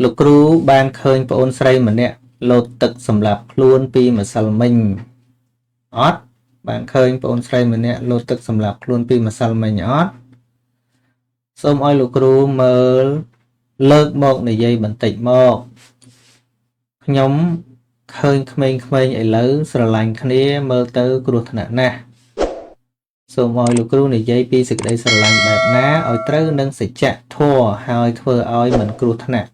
លោកគ្រូបានឃើញប្អូនស្រីម្នាក់លោតទឹកសម្រាប់ខ្លួនពីម្សិលមិញអត់បានឃើញប្អូនស្រីម្នាក់លោតទឹកសម្រាប់ខ្លួនពីម្សិលមិញអត់សូមឲ្យលោកគ្រូមើលលើកមកនិយាយបន្តិចមកខ្ញុំឃើញក្មេងៗឥឡូវស្រឡាញ់គ្នាមើលទៅគ្រោះថ្នាក់ណាស់សូមឲ្យលោកគ្រូនិយាយពីសេចក្តីស្រឡាញ់បែបណាឲ្យត្រូវនឹងសច្ចធម៌ហើយធ្វើឲ្យមិនគ្រោះថ្នាក់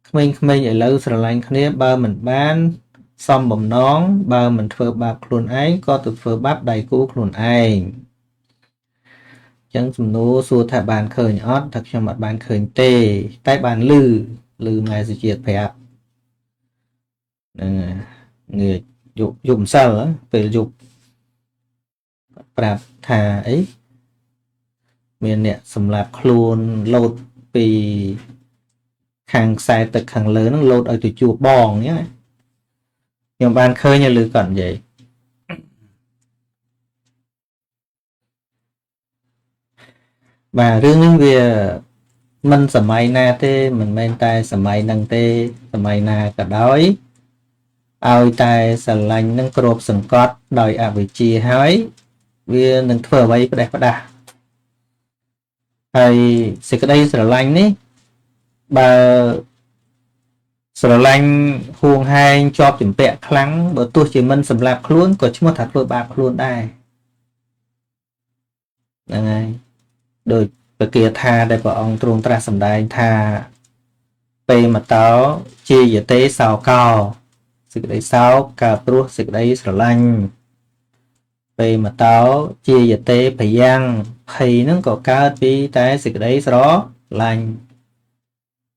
ក្មេងៗឥឡូវស្រឡាញ់គ្នាបើមិនបានសំបំណងបើមិនធ្វើបាបខ្លួនឯងក៏ទៅធ្វើបាបដៃគូខ្លួនឯងចឹងសំណួរសួរថាបានឃើញអត់ថាខ្ញុំអត់បានឃើញទេតែបានឮម៉ែសុជាតិប្រាប់ហ្នឹងងាយយប់ម្សិលពេលយប់ប្រាប់ថាអីមានអ្នកសម្លាប់ខ្លួនលោតពីខាងខ្សែទឹកខាងលើហ្នឹងលោតឲ្យទៅជួបបងអញ្ចឹងខ្ញុំបានឃើញឮគាត់និយាយបាទរឿងនេះវាមិនសម័យណាទេមិនមែនតែសម័យហ្នឹងទេសម័យណាក៏ដោយឲ្យតែស្រឡាញ់នឹងគ្របសង្កត់ដោយអវិជ្ជាហើយវានឹងធ្វើអ្វីផ្ដេសផ្ដាស់ហើយសេចក្តីស្រឡាញ់នេះបើស្រឡាញ់ហួងហែងជាប់ជំពាក់ខ្លាំងបើទោះជាមិនសម្លាប់ខ្លួនក៏ឈ្មោះថាធ្វើបាបខ្លួនដែរហ្នឹងហើយដោយព្រះគាថាដែលព្រះអង្គទ្រង់ត្រាស់សម្ដែងថាពេមតោជាយតេសោកោសេចក្តីសោកកើតព្រោះសេចក្តីស្រឡាញ់ពេមតោជាយតេភយ៉ាងភ័យហ្នឹងក៏កើតពីតែសេចក្តីស្រឡាញ់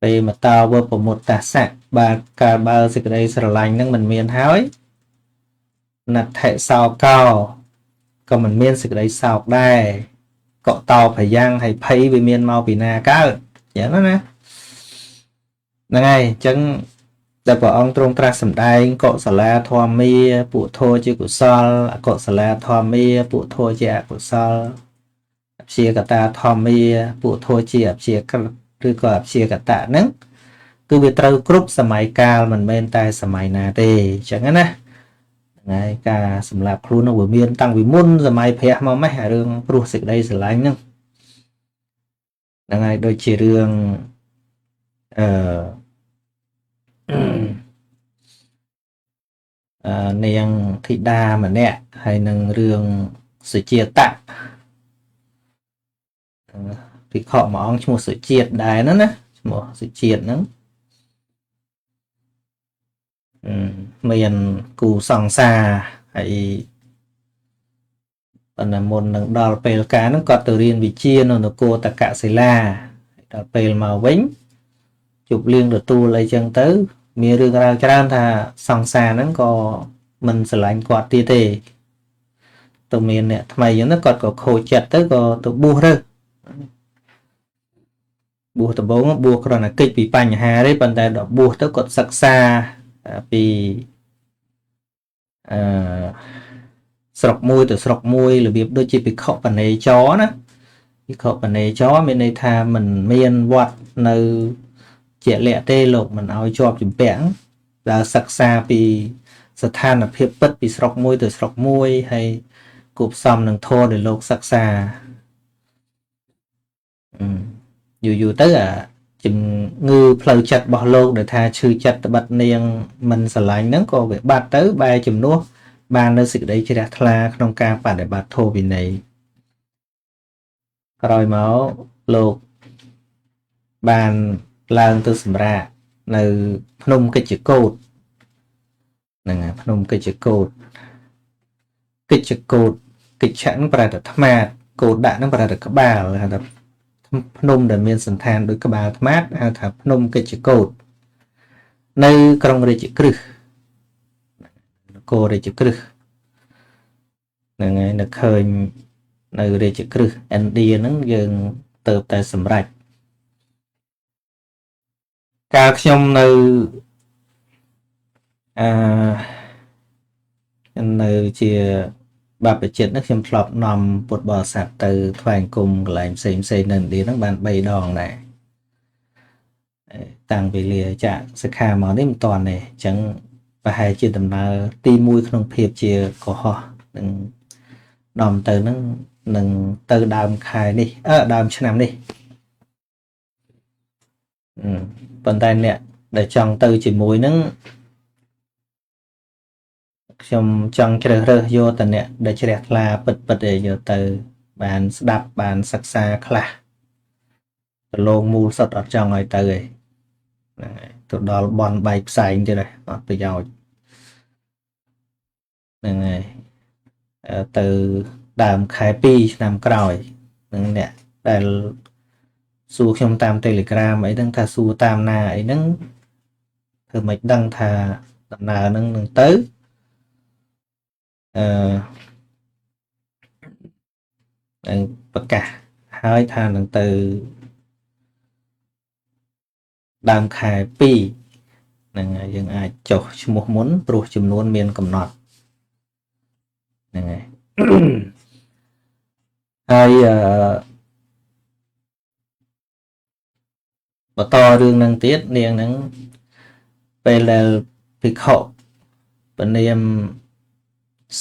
ពេមតោវពមុតតាសៈបាទកាលបើសេចក្តីស្រឡាញ់ហ្នឹងមិនមានហើយណដ្ឋិសោកោក៏មិនមានសេចក្តីសោកដែរកតោភយ៉ាងហើយភ័យវាមានមកពីណាកើតចឹងណាហ្នឹងហើយអញ្ចឹងតែព្រះអង្គទ្រង់ត្រាស់សម្ដែងកុសលាធម្មាពួកធម៌ជាកុសលអកុសលាធម្មាពួកធម៌ជាអកុសលអព្យាកតាធម្មាពួកធម៌ជាអព្យាក្រឬក៏អព្យាកតៈហ្នឹងគឺវាត្រូវគ្រប់សម័យកាលមិនមែនតែសម័យណាទេអញ្ចឹងណាហ្នឹងហើយការសម្លាប់ខ្លួននោះវាមានតាំងពីមុនសម័យព្រះមកម៉េះរឿងព្រោះសេចក្តីស្រឡាញ់ហ្នឹងហ្នឹងហើយដូចជារឿងនាងធីតាម្នាក់ហើយនឹងរឿងសុជាតៈភិក្ខុមួយអង្គឈ្មោះសុជាតិដែរណាឈ្មោះសុជាតិហ្នឹងមានគូសង្សារហើយបណ្ណមុននឹងដល់ពេលការហ្នឹងគាត់ទៅរៀនវិជ្ជានៅនគរតកសិលាដល់ពេលមកវិញជប់លៀងទទួលអីចឹងទៅមានរឿងរ៉ាវច្រើនថាសង្សារហ្នឹងក៏មិនស្រឡាញ់គាត់ទៀតទេទៅមានអ្នកថ្មីចឹងទៅគាត់ក៏ខូចចិត្តទៅក៏ទៅបួសទៅបួសដំបូងបួសគ្រាន់តែកិច្ចពីបញ្ហាទេប៉ុន្តែដល់បួសទៅគាត់សិក្សាពីស្រុកមួយទៅស្រុកមួយរបៀបដូចជាភិក្ខុបនេចរណាភិក្ខុបនេចរមានន័យថាមិនមានវត្តនៅជាលក្ខទេលោកមិនឲ្យជាប់ជំពាក់ដែលសិក្សាពីស្ថានភាពពិតពីស្រុកមួយទៅស្រុកមួយហើយគប់សំនឹងធម៌ដែលលោកសិក្សាយូរទៅអាជំងឺផ្លូវចិត្តរបស់លោកដែលថាឈឺចិត្តត្បិតនាងមិនស្រឡាញ់ហ្នឹងក៏វាបាត់ទៅបែរជំនួសបាននៅសេចក្តីជ្រះថ្លាក្នុងការបដិបត្តិធម៌វិន័យក្រោយមកលោកបានឡើងទៅសម្រាកនៅភ្នំកិច្ចកោតហ្នឹងហើយភ្នំកិច្ចកោតកិច្ចកោតកិច្ចហ្នឹងប្រែថាថ្មាតកោតដាក់ហ្នឹងប្រែថាក្បាលហៅថាភ្នំដែលមានសន្តានដោយក្បាលថ្មាតហៅថាភ្នំកិច្ចកោតនៅក្រុងរាជក្រឹសនគររាជក្រឹសហ្នឹងហើយនៅឃើញនៅរាជក្រឹសឥណ្ឌាហ្នឹងយើងទៅតែសម្រេចកាលខ្ញុំនៅនៅជាបព្វជិតនេះខ្ញុំធ្លាប់នាំពុទ្ធបរិស័ទទៅថ្វាយអង្គមកន្លែងផ្សេងនៅឥណ្ឌាហ្នឹងបាន3ដងដែរ តាំងពីលាចាក់សិក្ខាមកនេះមិនតាន់ទេអញ្ចឹងប្រហែលជាដំណើរទី1ក្នុងភាពជាកុហកនឹងនាំទៅនឹងនឹងទៅដើមខែនេះដើមឆ្នាំនេះប៉ុន្តែអ្នកដែលចង់ទៅជាមួយនឹងខ្ញុំចង់ជ្រើសរើសយកតអ្នកដែលជ្រះថ្លាពិតៗយកទៅបានស្ដាប់បានសិក្សាខ្លះប្រឡងមូលសុទ្ធអត់ចង់ឲ្យទៅទេហ្នឹងហើយទៅដល់បនបែកផ្សែងទៀតហើយអត់ប្រយោជន៍ហ្នឹងហើយទៅដើមខែ2ឆ្នាំក្រោយនឹងអ្នកដែលសួរខ្ញុំតាម Telegram អីហ្នឹងថាសួរតាមណាអីហ្នឹងធ្វើមិនដឹងថាដំណើរហ្នឹងនឹងទៅនឹងប្រកាសហើយថានឹងទៅដើមខែ2ហ្នឹងហើយយើងអាចចុះឈ្មោះមុនព្រោះចំនួនមានកំណត់ហ្នឹងហើយហើយបន្តរឿងហ្នឹងទៀតនាងហ្នឹងពេលដែលភិក្ខុពនាម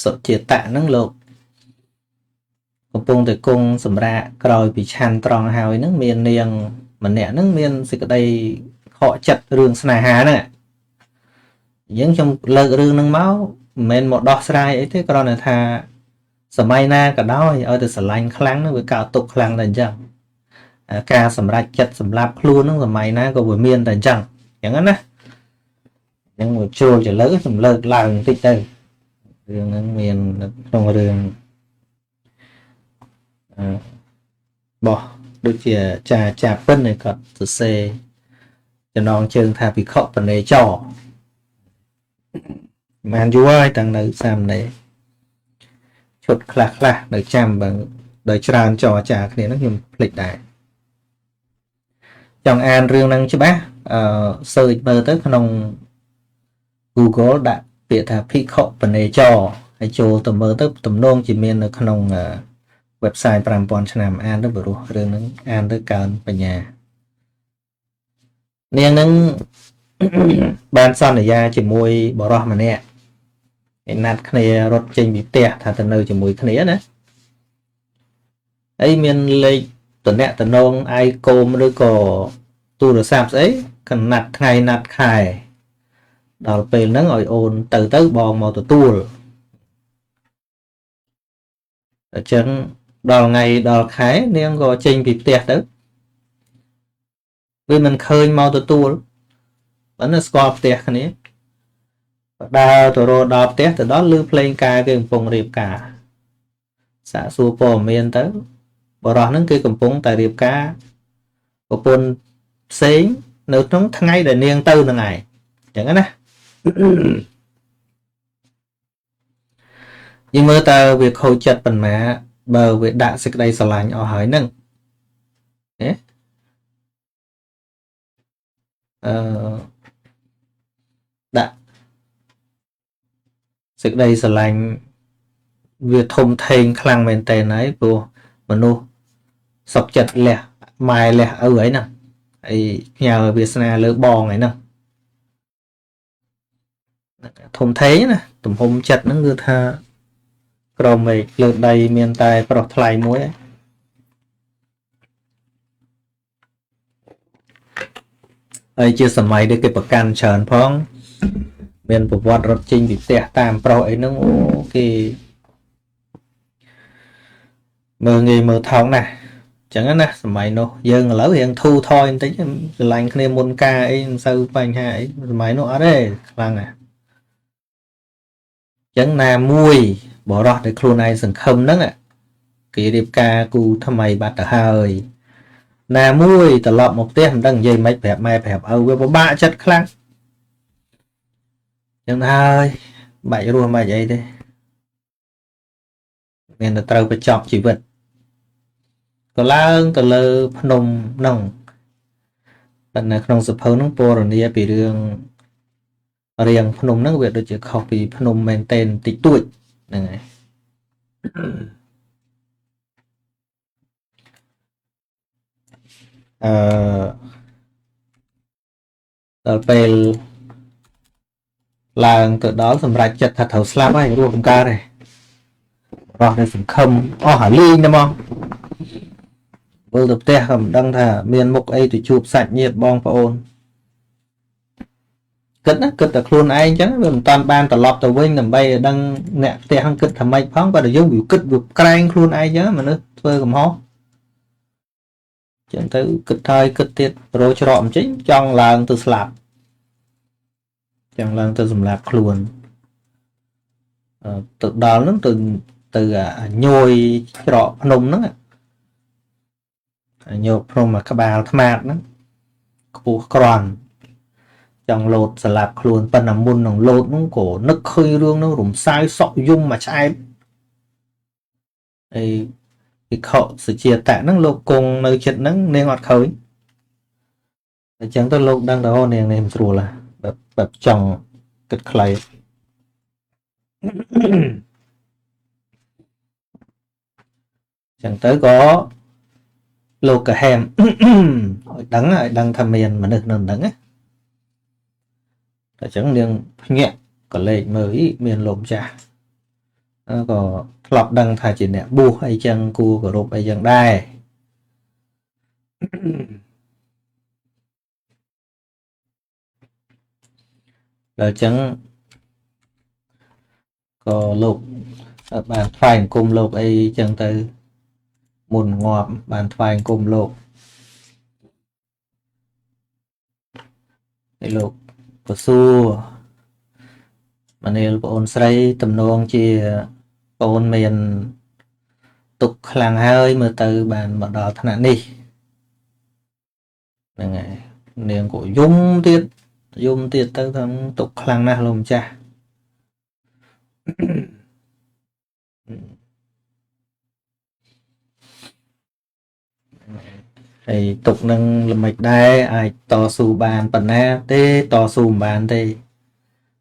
សុជាតៈហ្នឹងលោកកំពុងតែគង់សម្រាកក្រោយពីឆាន់ត្រង់ហើយហ្នឹងមាននាងម្នាក់ហ្នឹងមានសេចក្តីខកចិត្តរឿងស្នេហាហ្នឹងអញ្ចឹងខ្ញុំលើករឿងហ្នឹងមកមិនមែនមកដោះស្រាយអីទេគ្រាន់តែថាសម័យណាក៏ដោយឲ្យតែស្រឡាញ់ខ្លាំងហ្នឹងវាកើតទុកខ្លាំងតែអញ្ចឹងការសម្រេចចិត្តសម្រាប់ខ្លួនហ្នឹងសម័យណាក៏វាមានតែអញ្ចឹងណាអញ្ចឹងមកជួលចលើខ្ញុំលើកឡើងបន្តិចទៅរឿងហ្នឹងមានក្នុងរឿងបោះដូចជាចាពិនគាត់សរសេរចំណងជើងថាភិក្ខុបនេចរបានយូរហើយតាំងនៅសាមណេរឈុតខ្លះនៅចាំបើដោយច្រើនចរចាគ្នាហ្នឹងខ្ញុំភ្លេចដែរចង់អានរឿងហ្នឹងច្បាស់search មើលទៅក្នុង Google ដាក់ពាក្យថាភិក្ខុបនេចរហើយចូលទៅមើលទៅទំនងជាមាននៅក្នុង website 5000ឆ្នាំអានទៅបរោះរឿងហ្នឹងអានទៅកើនបញ្ញានាងហ្នឹងបានសន្យាជាមួយបរិសម្នាក់ឯណាត់គ្នារត់ចេញពីផ្ទះថាទៅនៅជាមួយគ្នាណាហើយមានលេខតំណែងតំណងអាយកូមឬក៏ទូរស័ព្ទស្អីកណាត់ថ្ងៃណាត់ខែដល់ពេលហ្នឹងឲ្យអូនទៅបងមកទទួលអញ្ចឹងដល់ថ្ងៃដល់ខែនាងក៏ចេញពីផ្ទះទៅវាមិនឃើញមកទទួលបើនៅស្គាល់ផ្ទះគ្នាដើរទៅរកដល់ផ្ទះទៅដល់ឮភ្លេងការគេកំពុងរៀបការសាកសួរព័ត៌មានទៅបរិះហ្នឹងគេកំពុងតែរៀបការប្រពន្ធផ្សេងនៅក្នុងថ្ងៃដែលនាងទៅហ្នឹងឯងអញ្ចឹងណាយើងមើលតើវាខូចចិត្តប៉ុន្មានបើវាដាក់សេចក្តីស្រឡាញ់អស់ហើយហ្នឹងដាក់សេចក្តីស្រឡាញ់វាធំធេងខ្លាំងមែនតើហើយព្រោះមនុស្សសុខចិត្តលះម៉ែលះឪហើយណាហើយផ្ញើវាសនាលើបងហើយណាធំធេងណាទំហំចិត្តហ្នឹងគឺថាក្រមេឃលើដីមានតែប្រុសថ្លៃមួយហើយជាសម័យដែលគេប្រកាន់ច្រើនផងមានប្រវត្តិរត់ចេញពីផ្ទះតាមប្រុសអីហ្នឹងអូគេមើលងាយមើលថោកណាស់អញ្ចឹងណាសម័យនោះយើងឥឡូវរៀងធូរថយបន្តិចស្រឡាញ់គ្នាមុនការអីមិនសូវបញ្ហាអីសម័យនោះអត់ទេខ្លាំងណាស់អញ្ចឹងណាមួយបរោះដែលខ្លួនឯងសង្ឃឹមហ្នឹងគេរៀបការគូថ្មីបាត់ទៅហើយណាមួយត្រឡប់មកផ្ទះមិនដឹងនិយាយមិនប្រាប់ម៉ែប្រាប់ឪវាពិបាកចិត្តខ្លាំងអញ្ចឹងហើយបាច់រស់មិនអីទេមានតែត្រូវបញ្ចប់ជីវិតក៏ឡើងទៅលើភ្នំហ្នឹងប៉ុន្តែក្នុងសភៅហ្នឹងពណ៌នាពីរឿងរៀងភ្នំហ្នឹងវាដូចជាខុសពីភ្នំមែនតែនតិចតួចហ្នឹងហើយ ដល់ពេលឡើងទៅដល់សម្រាប់ចិត្តថាត្រូវស្លាប់ហើយរស់កំកើតហើយរស់នៅសង្ឃឹមអស់ហើយលីងទៅមកវិលទៅផ្ទះក៏មិនដឹងថាមានមុខអីទៅជួបសាច់ញាតិបងប្អូនគិតតែខ្លួនឯងអញ្ចឹងវាមិនតាន់បានត្រឡប់ទៅវិញដើម្បីឲ្យដឹងអ្នកផ្ទះហ្នឹងគិតថាម៉េចផងបើតែយើងវាគិតវាក្រែងខ្លួនឯងអញ្ចឹងមនុស្សធ្វើកំហុសចឹងទៅគិតហើយគិតទៀតរោច្រកមិនចេញចង់ឡើងទៅស្លាប់ចង់ឡើងទៅសម្លាប់ខ្លួនទៅដល់ហ្នឹងទៅញយច្រកភ្នំហ្នឹងញយភ្នំមកក្បាលថ្មាតហ្នឹងខ្ពស់ក្រន់ចង់លោតស្លាប់ខ្លួនប៉ុន្តែមុននឹងលោតហ្នឹងក៏នឹកឃើញរឿងហ្នឹងរំសាយសក់យំមួយឆ្អែតអីវិខសុជាតៈហ្នឹងលោកគង់នៅចិត្តហ្នឹងនាងអត់ឃើញអញ្ចឹងទៅលោកដឹងទៅនាងនេះមិនស្រួលបែបចង់គិតខ្លីចឹងទៅក៏លោកក៏ហែមឲ្យដឹងថាមានមនុស្សនៅហ្នឹងណាតែចឹងនាងភ្ញាក់ក៏លេចមើលមានលោកម្ចាស់ក៏ធ្លាប់ដឹងថាជាអ្នកបួសអីចឹងគួរគោរពអីចឹងដែរដល់ចឹងក៏លោកបានថ្វាយអង្គមលោកអីចឹងទៅមុនងាប់បានថ្វាយអង្គមលោកឲ្យលោកក៏សួរមនាលប្អូនស្រីតំណងជាប្អូនមានទុកខ្លាំងហើយមើលទៅបានមកដល់ថ្នាក់នេះហ្នឹងហើយនាងក៏យំទៀតទៅថាទុកខ្លាំងណាស់លោកម្ចាស់ហើយទុកនឹងល្មិចដែរអាចតស៊ូបានប៉ុណ្ណាទេតស៊ូមិនបានទេ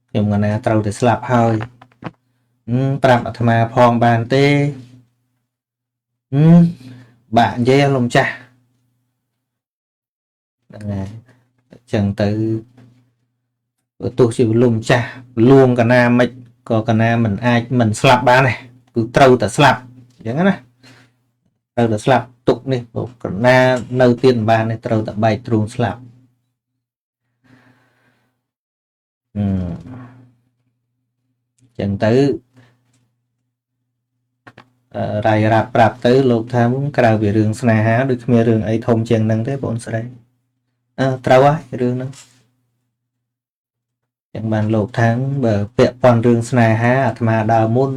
ខ្ញុំកណាត្រូវតែស្លាប់ហើយប្រាប់អាត្មាផងបានទេបាក់និយាយលោកម្ចាស់ហ្នឹងហើយអញ្ចឹងទៅទោះជាលោកម្ចាស់លួងកណាមិនក៏កណាមិនអាចមិនស្លាប់បានទេគឺត្រូវតែស្លាប់អញ្ចឹងណាត្រូវតែស្លាប់ទុកនេះកណានៅទៀតមិនបានទេត្រូវតែបែកទ្រូងស្លាប់ចឹងទៅរាយរាប់ប្រាប់ទៅលោកថាក្រៅពីរឿងស្នេហាដូចគ្មានរឿងអីធំជាងហ្នឹងទេបងស្រីត្រូវហើយរឿងហ្នឹងចឹងបានលោកថាបើពាក់ព័ន្ធរឿងស្នេហាអាត្មាដើរមុន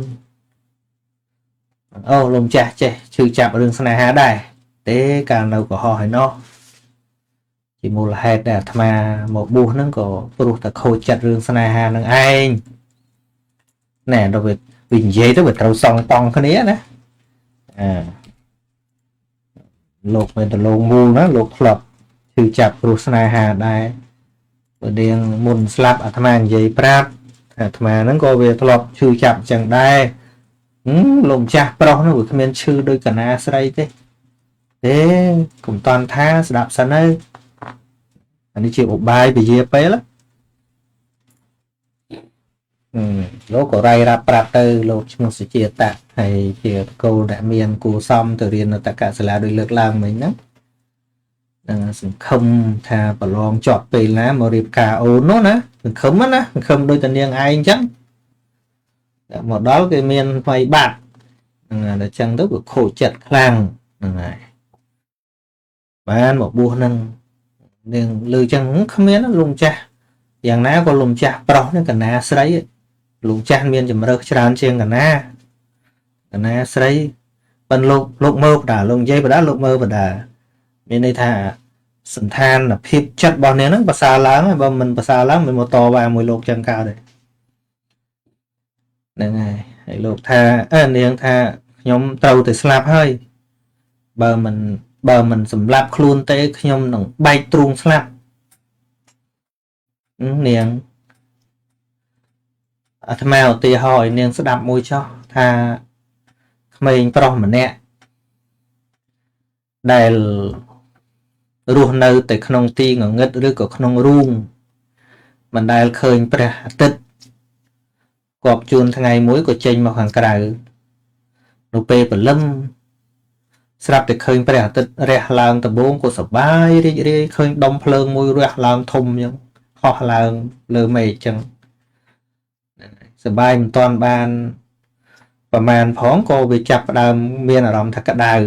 អូលោកម្ចាស់ចេះឈឺចាប់រឿងស្នេហាដែរទេកាលនៅកុហកហើយណោះជាមូលហេតុដែលអាត្មាមកបួសហ្នឹងក៏ព្រោះតែខូចចិត្តរឿងស្នេហានឹងឯងណែដល់វានិយាយទៅវាត្រូវសងតង់គ្នាណាលោកមានតលងមូលណាលោកធ្លាប់ឈឺចាប់ព្រោះស្នេហាដែរបើនាងមុនស្លាប់អាត្មានិយាយប្រាប់អាត្មាហ្នឹងក៏វាធ្លាប់ឈឺចាប់អញ្ចឹងដែរលោកម្ចាស់ប្រុសហ្នឹងវាគ្មានឈឺដូចកណាស្រីទេកុំតន់ថាស្ដាប់សិនទៅអានេះជាឧបាយពជាពេលលោកក៏រាយរាប់ប្រាប់ទៅលោកឈ្មោះសុជាតៈហើយជាគោលអ្នកមានគួសមទៅរៀននៅតកសាលាដោយលើកឡើងមិញហ្នឹងសង្ឃឹមថាប្រឡងជាប់ពេលណាមករៀបការអូននោះណាសង្ឃឹមណាសង្ឃឹមដូចតែនាងឯងអញ្ចឹងតែមកដល់គេមានថ្មីបាត់ហ្នឹងហើយដល់អញ្ចឹងទៅវាខូចចិត្តខ្លាំងហ្នឹងហើយបានមកបួសហ្នឹងនាងលើអញ្ចឹងគ្មានលោកម្ចាស់យ៉ាងណាក៏លោកម្ចាស់ប្រុសហ្នឹងកណាស្រីលោកម្ចាស់មានជំរើសច្រើនជាងកណាស្រីប៉ុន្តែលោកមើលបដាលោកនិយាយបដាលោកមើលបដាមានន័យថាសន្តានភាពចិត្តរបស់នាងហ្នឹងប្រសើរឡើងហើយបើមិនប្រសើរឡើងមិនមកតវ៉ាមួយលោកចឹងកើតទេហ្នឹងហើយលោកថានាងថាខ្ញុំត្រូវតែស្លាប់ហើយបើមិនសម្លាប់ខ្លួនទេខ្ញុំនឹងបែកទ្រូងស្លាប់នាងអាត្មាឧទាហរណ៍ឲ្យនាងស្ដាប់មួយចោះថាក្មេងប្រុសម្នាក់ដែលរស់នៅតែក្នុងទីងងឹតឬក៏ក្នុងរូង mình đài khơi bè tít cọp chuồn thằng ngày muối của chênh mà khoảng cài nụ pê bờ lâm sạp để khơi bè tít rẽ làng tập bốn của sập bay đi khơi đông phơn mùi rẽ làng thùng nhưng họ làng lơ mày chẳng sập bay mình toàn ban và màn phóng cô bị chặt đàm miên ở đồng thật cả đào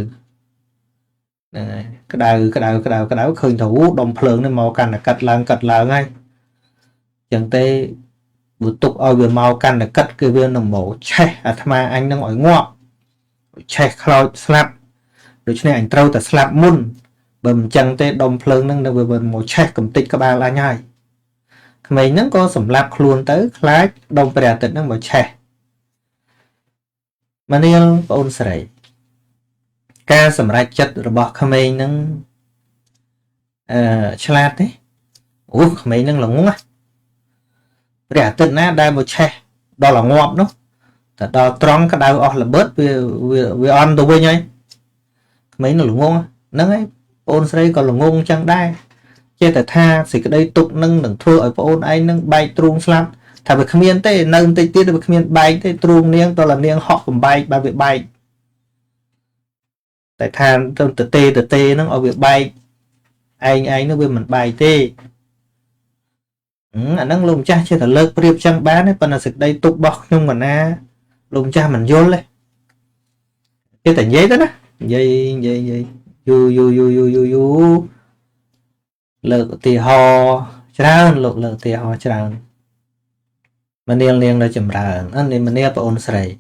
cái đào khơi thủ đông phơn nên màu cành là cắt làng ngay chẳng tê bữa tục oi vừa màu cành là cắt cái viên đồng mổ che à tham anh đang ngồi ngọ che khơi slap rồi cho nên anh trâu ta slap mun bầm chẳng tê đông phơn nâng vừa bầm màu che cầm tích các ba la nhai mình nó có sầm lạp luôn tới khá đông bè tịnh nó màu che mà nên ôn sợi ca sầm ra chất rồi bỏ khmer nâng chlat đấy khmer nâng là ngon á bè tịnh á đai màu che đó là ngọt đó thật đó trong cái đau là bớt vì on tôi với nhây mấy nó là ngon nâng ấy ôn sợi còn là ngon chẳng đai chế tại tha thì cái đây tục nâng đừng thua ở ôn anh nâng bay truông slap thà về khmiên tê nâng tê tiết được khmiên bay tê truông niêng to là niêng họ cùng bay ba việc bay tại tha từ tê nó ở việc bay anh nó bên mình bay tê anh nâng lùng cha chế là lợt riệp chẳng bán ấy phần là sự đây tục bọc nhưng mà na lùng cha mình vô lên chế tại giấy đó đó dây du lợt thì họ tràn lợt thì họ tràn mình niên là chậm rãi anh nên mình niên ôn sậy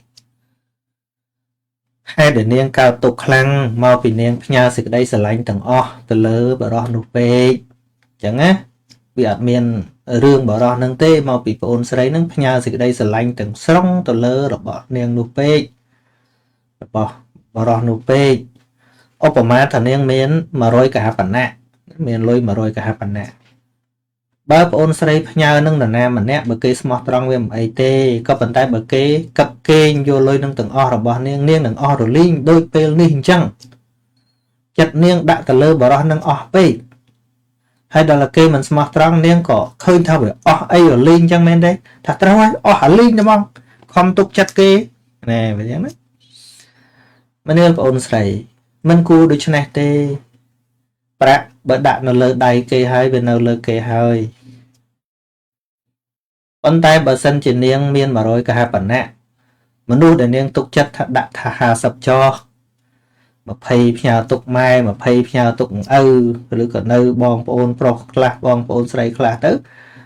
hay để niên cao tục khăn mau vì niên nhà sự đây sẽ lạnh tầng o từ lỡ bảo đó nụ bê chẳng á vì miền rương bảo đó nâng tê mau bị ôn sậy nâng nhà sự đây sẽ lạnh tầng sông từ lỡ rồi bỏ niên nụ bê bỏ đó nụ bê ô bỏ má thằng niên miền mà rồi cả phần nè miền lôi mà rồi cả phần nè ba ôn sấy nhau nâng là nam mà nè bờ cây smart trong với ấy tê có vận tải bờ cây cặp kênh vô lôi nâng từng o rồi bỏ niên từng o rồi linh đôi pel ni hình chăng chặt niên đã cả lơ bỏ ra nâng o pe hay đó là cây mình smart trong niên có khơi thao về o ấy rồi linh chăng men đấy thật ra ấy o hả linh đúng không không tục chặt kê nè vậy đấy mà niên ôn sấy mình cu được cho này tê bạ bữa đạn nó lơ đầy cây hơi bên nào lơ cây hơi con tay bờ sân chỉ niêng miên mà rồi cả hai bản nè mà nuôi để niêng tục chất đạn thả hà sập cho mà phay nhà tục mai mà phay nhà tục rồi cả nơi bong ôn pro class bong ôn sấy class tới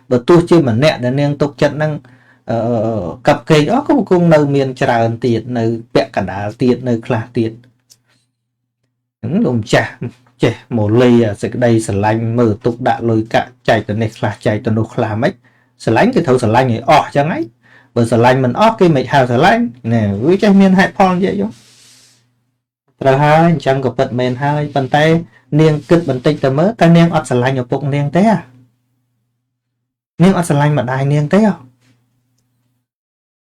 bữa tu chi mà nè để niêng tục chất năng cặp cây đó có một cung nơi miên tràn tiền nơi bẹ cả đá tiền nơi class tiền lùm chả chè một ly sẽ đây sẽ lanh mở tục đã lôi cả chạy từ này là chạy từ nục là mấy sẽ lánh cái thấu sẽ lanh này chẳng ấy bởi sẽ lanh mình cái mệt hào sẽ lanh nè với trái miên hại phong vậy chứ rồi hai chẳng có bật mền hai bàn tay niêng cứt bàn tay tờ mớ ta niêng sẽ lanh ở bụng niêng té à niêng sẽ lanh mà đài niêng té không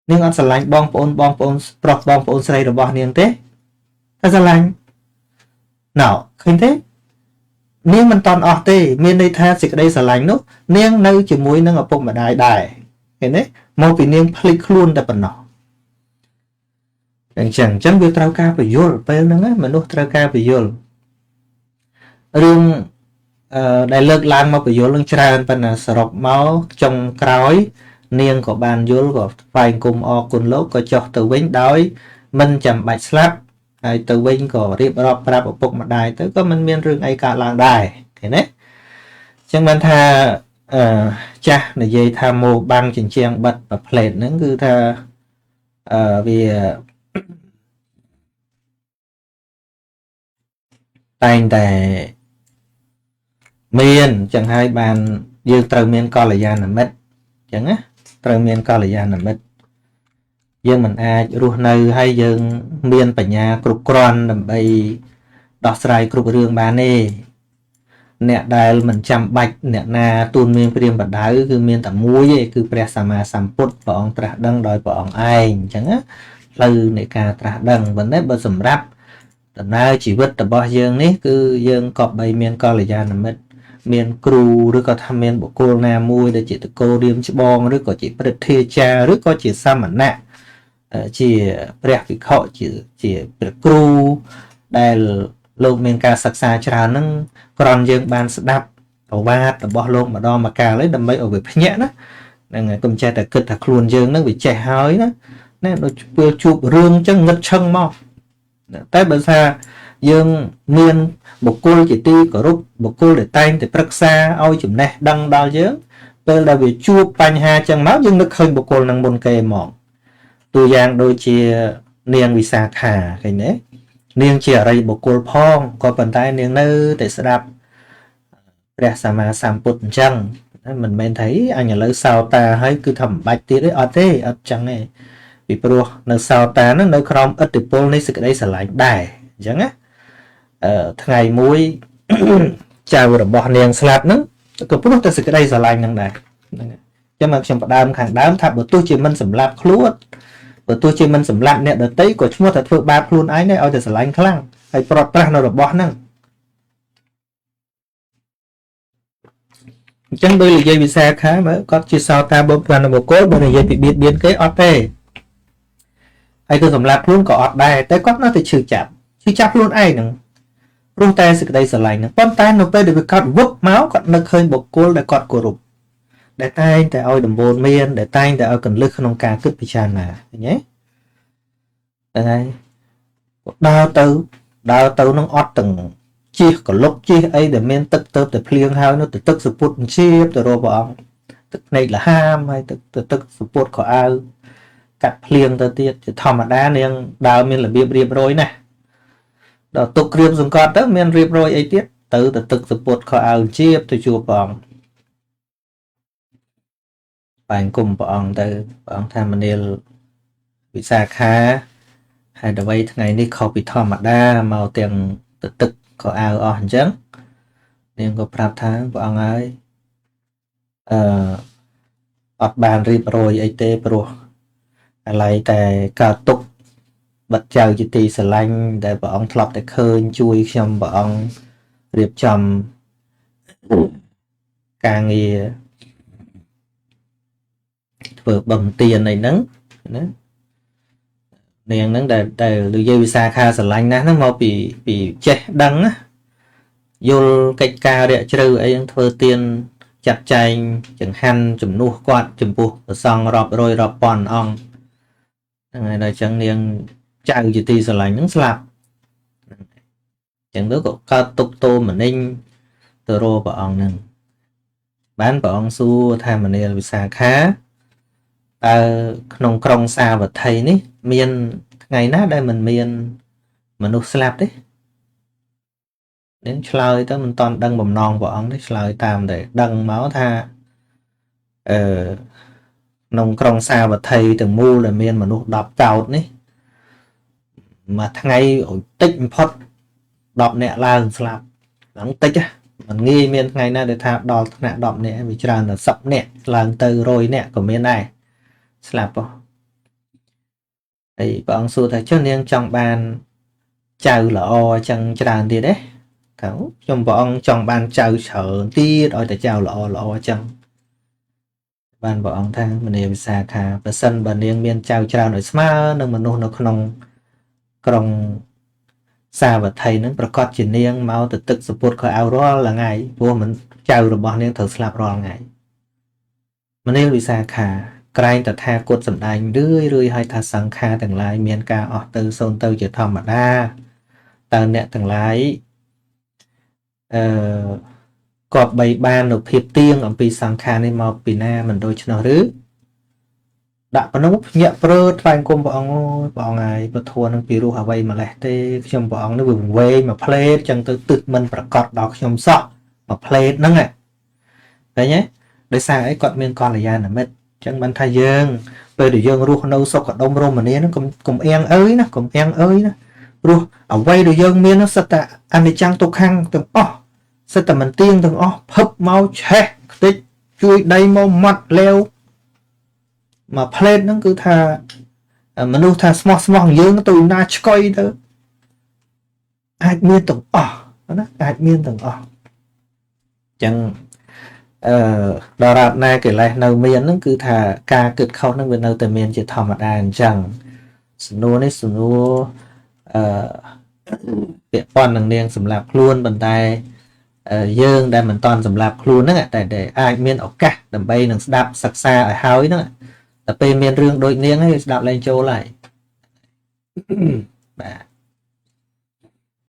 niêng sẽ lanh bong bong xây rồi bong niêng té ta sẽ lanh nào khinh thế niêng mình toàn tê miền đây tha xịt đây sẽ lạnh nốt niêng nơi chỉ muối nâng ở bụng mà đài thế đấy một vì niêng phịch luôn tại phần nọ chẳng chẳng việc trao ca phải vô bây giờ nữa mà nốt trao ca phải vô riêng đại lực lang mà phải vô lưng tràn phần là sọc máu trong cõi niêng của bàn vô của vài cùng cùng lỗ có cho từ vĩnh đói mình chậm bạch slap ai từ bên có riêng rập rạp ở bụng mặt đài tới có mình miên rừng ấy cả làng đài thế đấy chẳng mình tha cha để dây tha mô băng chỉnh chiang bật và plate nó cứ tha vì tay tại miên chẳng hai bàn dương từ miên co là gia nằm mất chẳng á từ miên co là gia nằm mất dương mình ruột nơi hay dương miên phải nhà cục con làm bay đọt sài cục rương bán nè nè đài mình chăm bạch nè na tuôn miên riêng bật đá cứ miên tạm muối cứ pre sama samput bọn trả đăng đòi bọn ai chẳng á lư này cả trả đăng vấn đề bớt sầm ráp tận nay chỉ vứt tập bao dương ní cứ dương cọp bay miên co là gia nằm mất miền cừu rồi có tham miền bộ cô na mui để chỉ cô điềm chỉ bong rồi có chỉ bật thia cha rồi có chỉ sa mặn nạ chỉ bẹt bị họ chỉ bẹt cừu đây lô miền ca sắc xa trà nâng còn dương ban đạp ở ba ở bỏ lông mà đo mà cà lấy đầm mấy ở việc nhẹ đó ngày cùng cha tại cực thật luôn dương nó bị trẻ hói đó nè nó vừa chụp rương chân ngất chân mau tới bữa xa dương miền một cô chỉ ti có lúc một cô để tay thì bật xa ôi chụp nè đăng đo chứ tôi là vì chụp bánh hà chân máu nhưng nó khơi một cô năng bồn kề mỏng tôi giang đôi chia niềng vì xa khả cái đấy niềng chỉ ở đây một cô phong có bàn tay niềng nơi để sẽ đạp để mà làm bột chân mình men thấy anh ở lấy sao ta hay cứ thầm bạch tí đấy ở thế ở chẳng này vì pro nơi sao ta nó nơi không ít được pol này sự đây sẽ lại đài chẳng á ngày muối chào được bọn niềng slap nữa có lúc ta sự đây sẽ lại năng này cho mà trong đám hàng đám thạp của tôi chỉ mình sầm lạp khluốt của tôi chỉ mình sầm lạp nè đợt tới của chúng ta thật ba luôn ấy này ở để sẽ lại khăng hay pro nó được bọn năng chẳng đôi là dây bị xa khá mà có chỉ sao ta bơm toàn là một cối bởi vì dây bị biến cái ọt tê hay tôi sầm lạp luôn có ọt đây tới có nó thì trừ chạp luôn ai nữa luôn tay sự đây sẽ lại nữa con tay nó về để bị cắt vứt máu còn nó khơi một cô để cọt của rụp để tay để oi đầm bồn miên để tay để oi cần lực không ca cứt bị tràn là nhé đây đào tấu nó ọt từng chia có lúc chia ấy để men tức tớp để phliêng hao nó từ tức support chia từ rồi bọn tức này là ham hay tức support của ai cắt phliêng tới tiết thì thò mà đá nên đào men là biệp rồi nè đó tục riệp dùng con đó men riệp rồi ấy tiết từ tức support của ai chia từ chùa bọn bạn cùng bọn từ bọn tham mình đều bị xa khá hay là vậy ngày đi không bị thò mà đá màu tiền tức có ai ở hình chấn nên có prap tháng của ông ấy ọt bàn rịp rồi ấy tê pro lại tại cao túc bật chào chỉ tì sờ lanh để bọn ông lọc để khơi chui trong bọn ông riệp chầm càng nghề vừa bằng tiền này nắng nên nắng để lưu dây visa kha sờ lanh nó mau bị chết đắng á vô cách cao để trừ ấy thơ tiền chặt chanh chẳng han chùm nu quạt chùm bu xong rọp rồi rọp bòn ong ngày này chẳng niên chạy chỉ tì sờ lạnh những slap chẳng đứa có cao tục tô mà ninh từ rô bảo ong nè bán bảo ong su thay mà nên xa khá nông krong xa và thầy ní miền ngày nát đây mình miền mà nu slap đấy đến lời tới mình toàn đăng bầm non của ông đấy lời tam để đăng máu tha nông krong xa và thầy từng mu là miền mà nó đọc chào đấy mà thằng ấy ở tích phật đọc nè là slap lắng tích á mình nghi miền ngày nay để tha đọc nè đọc nè vì cho là sập nè là từ rồi nè của miền này slap thì bọn xu thấy cho nên trong bàn chào là o chẳng tràn thì đấy thảo trong bọn trong ban chào sợ tí rồi tại chào lọ chân ban bọn thang mình em xa khá và sân bà niên miền chào chào nội smart nâng mà nó không còn xa và thầy nóประกอบ chỉ niên mau từ tức support khỏi áo đó là ngày vô mình chào rồi bọn niên thử slap rồi ngày mình em bị xa khá cái ta tha cột sầm đành rưỡi hay tha sang kha từng lại miền ca ở từ sôn từ chỉ thầm mà đa ta nè từng lại cọp bầy ban được phiệt tiên ở pi sang kha này màu pi na mình đôi cho nó rứ đã có nó nhẹ pro phanh cùng bọn ngày bật thua nó pi ru hà vây mà lẹ tê trong bọn nó vùng vây mà play chẳng từ tự mình phải cọt đọc trong sọ mà play nó này đấy nhé để sang ấy cọt miền con là gian là mất chẳng ban thay dương về để dương ru nâu sọc ở đông rô mà nè nó cùng en ơi nó ru ở vây để dương miền nó sạch tạ anh đi trang tục hăng từng sẽ tầm mình tiên từng hấp mau che tích chui đây mau mặt leo mà plate nó cứ thà mà nu thà small dương nó tụi na coi đó ai miên từng nó ai miên từng ចឹងដល់រាបណាកិលេសនៅមានហ្នឹងគឺថាការគិតខុសហ្នឹងវានៅតែមានជាធម្មតាអញ្ចឹងសំណួរនេះសំណួរអឺពាក់ព័ន្ធនឹងនាងសម្រាប់ខ្លួនប៉ុន្តែយើងដែលមិនតន់សម្រាប់ខ្លួនហ្នឹងតែអាចមានឱកាសដើម្បីនឹងស្ដាប់សិក្សាឲ្យហើយហ្នឹងតែពេលមានរឿងដូចនាងហើយស្ដាប់ឡើងចូលហើយបាទ